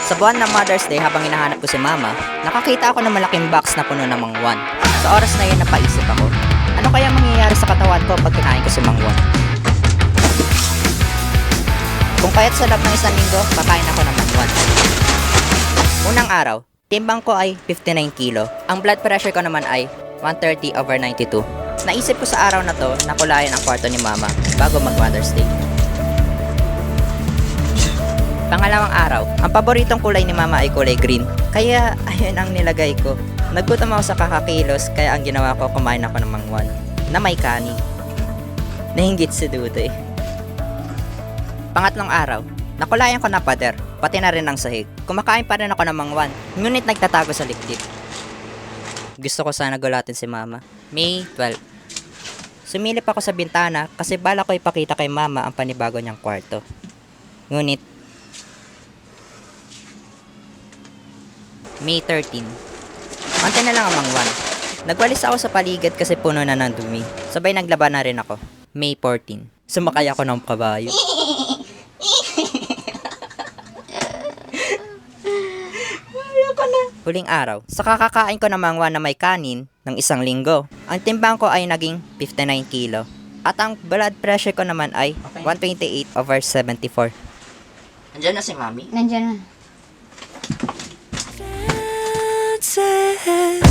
Sa buwan ng Mother's Day habang hinahanap ko si Mama, nakakita ako ng malaking box na puno ng mangwan. Sa oras na yun napaisip ako, ano kaya mangyayari sa katawan ko pag kinain ko si mangwan? Kung kaya't sa loob ng isang linggo, kakain ako ng mangwan. Unang araw, timbang ko ay 59 kilo. Ang blood pressure ko naman ay 130/92. Naisip ko sa araw na to na kulayan ang kwarto ni Mama bago mag Mother's Day. Pangalawang araw, ang paboritong kulay ni Mama ay kulay green. Kaya ayun ang nilagay ko. Naggutom ako sa kakakilos kaya ang ginawa ko kumain ako ng mangwan na may kanin. Nahinggit si Dudoy. Pangatlong araw, nakulayan ko na pader, pati na rin ang sahig. Kumakain pa rin ako ng mangwan, ngunit nagtatago sa liktik. Gusto ko sana gulatin si Mama. May 12. Sumilip ako sa bintana kasi bala ko ipakita kay Mama ang panibago niyang kwarto. Ngunit, May 13. Antay na lang ang mangwan. Nagwalis ako sa paligid kasi puno na ng dumi. Sabay naglaba na rin ako. May 14. Sumakay ako ng kabayo. Huling araw, sa kakakain ko ng mangwan na may kanin ng isang linggo, ang timbang ko ay naging 59 kilo. At ang blood pressure ko naman ay 128/74. Andiyan na si Mami? Nandiyan na. Dances